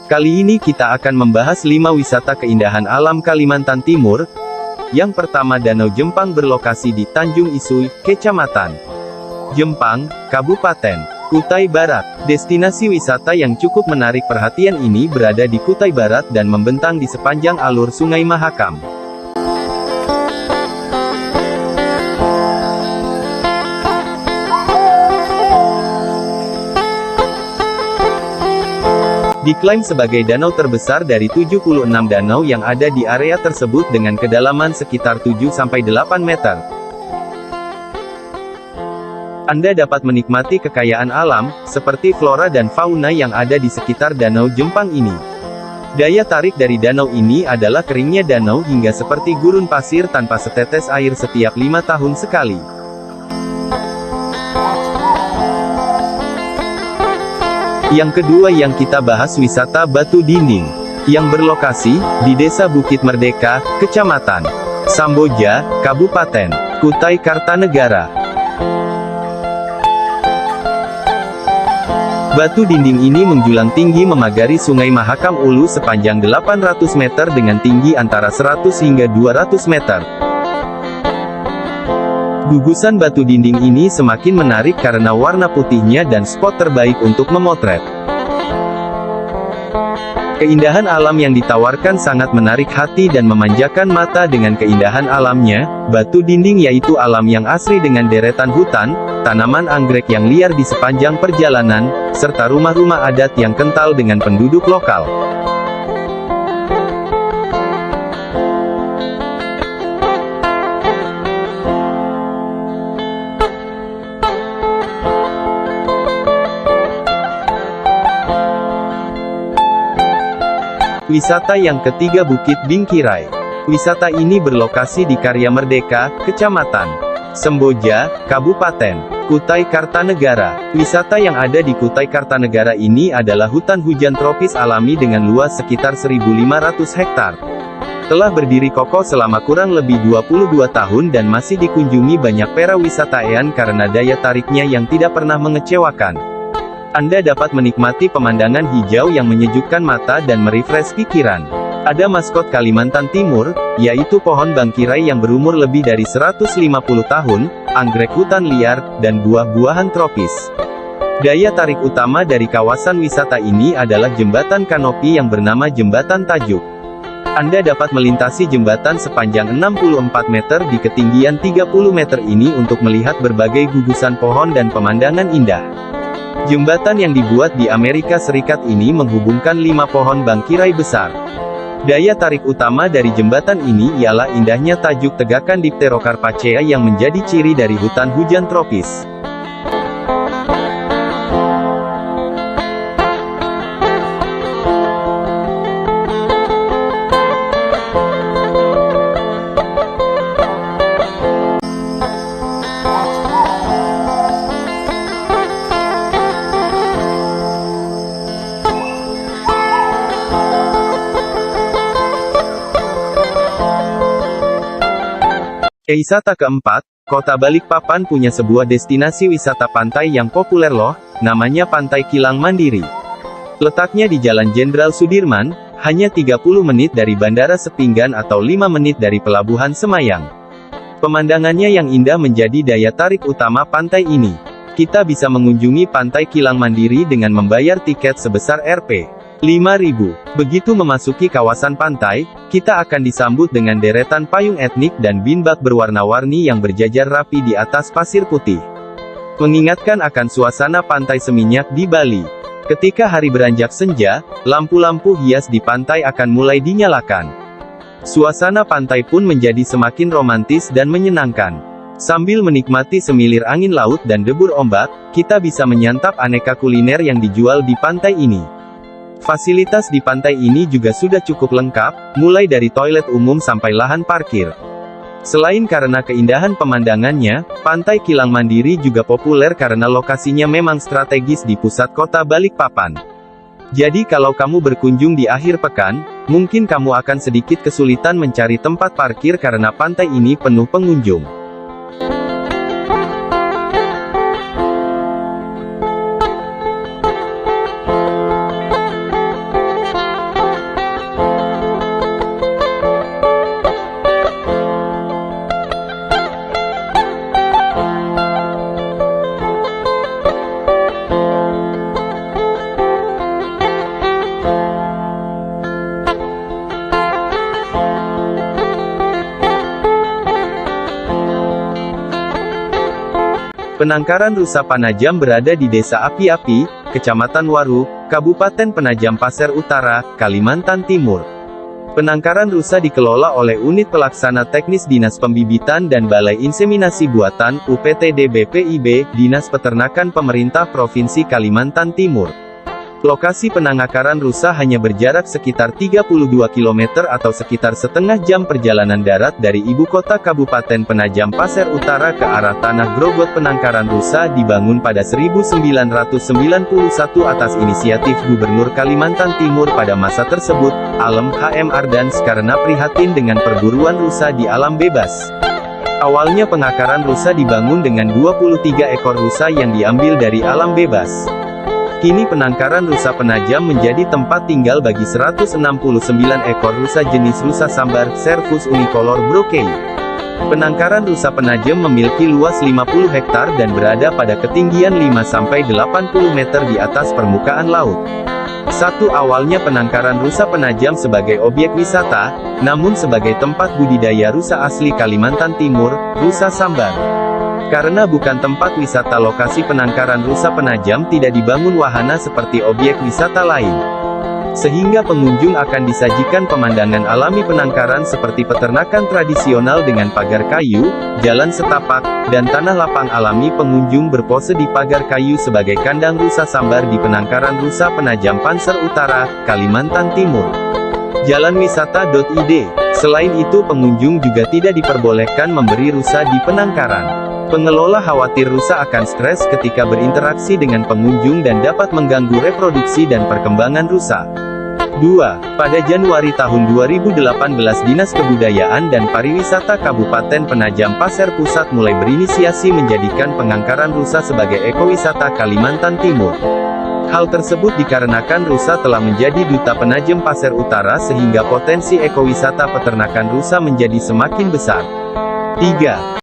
Kali ini kita akan membahas 5 wisata keindahan alam Kalimantan Timur. Yang pertama, Danau Jempang berlokasi di Tanjung Isui, Kecamatan Jempang, Kabupaten Kutai Barat. Destinasi wisata yang cukup menarik perhatian ini berada di Kutai Barat dan membentang di sepanjang alur Sungai Mahakam. Diklaim sebagai danau terbesar dari 76 danau yang ada di area tersebut dengan kedalaman sekitar 7-8 meter. Anda dapat menikmati kekayaan alam, seperti flora dan fauna yang ada di sekitar Danau Jempang ini. Daya tarik dari danau ini adalah keringnya danau hingga seperti gurun pasir tanpa setetes air setiap 5 tahun sekali. Yang kedua yang kita bahas wisata Batu Dinding, yang berlokasi di Desa Bukit Merdeka, Kecamatan Samboja, Kabupaten Kutai Kartanegara. Batu dinding ini menjulang tinggi memagari Sungai Mahakam Ulu sepanjang 800 meter dengan tinggi antara 100 hingga 200 meter. Gugusan batu dinding ini semakin menarik karena warna putihnya dan spot terbaik untuk memotret. Keindahan alam yang ditawarkan sangat menarik hati dan memanjakan mata dengan keindahan alamnya. Batu dinding yaitu alam yang asri dengan deretan hutan, tanaman anggrek yang liar di sepanjang perjalanan, serta rumah-rumah adat yang kental dengan penduduk lokal. Wisata yang ketiga, Bukit Bingkirai. Wisata ini berlokasi di Karya Merdeka, Kecamatan Semboja, Kabupaten Kutai Kartanegara. Wisata yang ada di Kutai Kartanegara ini adalah hutan hujan tropis alami dengan luas sekitar 1.500 hektar. Telah berdiri kokoh selama kurang lebih 22 tahun dan masih dikunjungi banyak para wisatawan karena daya tariknya yang tidak pernah mengecewakan. Anda dapat menikmati pemandangan hijau yang menyejukkan mata dan merefresh pikiran. Ada maskot Kalimantan Timur, yaitu pohon bangkirai yang berumur lebih dari 150 tahun, anggrek hutan liar, dan buah-buahan tropis. Daya tarik utama dari kawasan wisata ini adalah jembatan kanopi yang bernama Jembatan Tajuk. Anda dapat melintasi jembatan sepanjang 64 meter di ketinggian 30 meter ini untuk melihat berbagai gugusan pohon dan pemandangan indah. Jembatan yang dibuat di Amerika Serikat ini menghubungkan 5 pohon bangkirai besar. Daya tarik utama dari jembatan ini ialah indahnya tajuk tegakan Dipterocarpacea yang menjadi ciri dari hutan hujan tropis. Wisata keempat, Kota Balikpapan punya sebuah destinasi wisata pantai yang populer loh, namanya Pantai Kilang Mandiri. Letaknya di Jalan Jenderal Sudirman, hanya 30 menit dari Bandara Sepinggan atau 5 menit dari Pelabuhan Semayang. Pemandangannya yang indah menjadi daya tarik utama pantai ini. Kita bisa mengunjungi Pantai Kilang Mandiri dengan membayar tiket sebesar Rp5.000. Begitu memasuki kawasan pantai, kita akan disambut dengan deretan payung etnik dan bin-bak berwarna-warni yang berjajar rapi di atas pasir putih. Mengingatkan akan suasana pantai Seminyak di Bali. Ketika hari beranjak senja, lampu-lampu hias di pantai akan mulai dinyalakan. Suasana pantai pun menjadi semakin romantis dan menyenangkan. Sambil menikmati semilir angin laut dan debur ombak, kita bisa menyantap aneka kuliner yang dijual di pantai ini. Fasilitas di pantai ini juga sudah cukup lengkap, mulai dari toilet umum sampai lahan parkir. Selain karena keindahan pemandangannya, Pantai Kilang Mandiri juga populer karena lokasinya memang strategis di pusat kota Balikpapan. Jadi kalau kamu berkunjung di akhir pekan, mungkin kamu akan sedikit kesulitan mencari tempat parkir karena pantai ini penuh pengunjung. Penangkaran rusa Panajam berada di Desa Api-Api, Kecamatan Waru, Kabupaten Penajam Pasir Utara, Kalimantan Timur. Penangkaran rusa dikelola oleh Unit Pelaksana Teknis Dinas Pembibitan dan Balai Inseminasi Buatan, UPTD BPIB, Dinas Peternakan Pemerintah Provinsi Kalimantan Timur. Lokasi penangkaran rusa hanya berjarak sekitar 32 km atau sekitar setengah jam perjalanan darat dari ibu kota Kabupaten Penajam Pasir Utara ke arah Tanah Grogot. Penangkaran rusa dibangun pada 1991 atas inisiatif Gubernur Kalimantan Timur pada masa tersebut, Alem HM Ardans, karena prihatin dengan perburuan rusa di alam bebas. Awalnya penangkaran rusa dibangun dengan 23 ekor rusa yang diambil dari alam bebas. Kini penangkaran rusa Penajam menjadi tempat tinggal bagi 169 ekor rusa jenis rusa sambar, Cervus unicolor brokei. Penangkaran rusa Penajam memiliki luas 50 hektar dan berada pada ketinggian 5-80 meter di atas permukaan laut. Awalnya penangkaran rusa Penajam sebagai objek wisata, namun sebagai tempat budidaya rusa asli Kalimantan Timur, rusa sambar. Karena bukan tempat wisata, lokasi penangkaran rusa Penajam tidak dibangun wahana seperti objek wisata lain. Sehingga pengunjung akan disajikan pemandangan alami penangkaran seperti peternakan tradisional dengan pagar kayu, jalan setapak, dan tanah lapang alami. Pengunjung berpose di pagar kayu sebagai kandang rusa sambar di penangkaran rusa Penajam Pasir Utara, Kalimantan Timur. Jalanwisata.id. Selain itu pengunjung juga tidak diperbolehkan memberi rusa di penangkaran. Pengelola khawatir rusa akan stres ketika berinteraksi dengan pengunjung dan dapat mengganggu reproduksi dan perkembangan rusa. 2. Pada Januari tahun 2018 Dinas Kebudayaan dan Pariwisata Kabupaten Penajam Pasir Pusat mulai berinisiasi menjadikan penangkaran rusa sebagai ekowisata Kalimantan Timur. Hal tersebut dikarenakan rusa telah menjadi duta Penajam Pasir Utara sehingga potensi ekowisata peternakan rusa menjadi semakin besar. 3.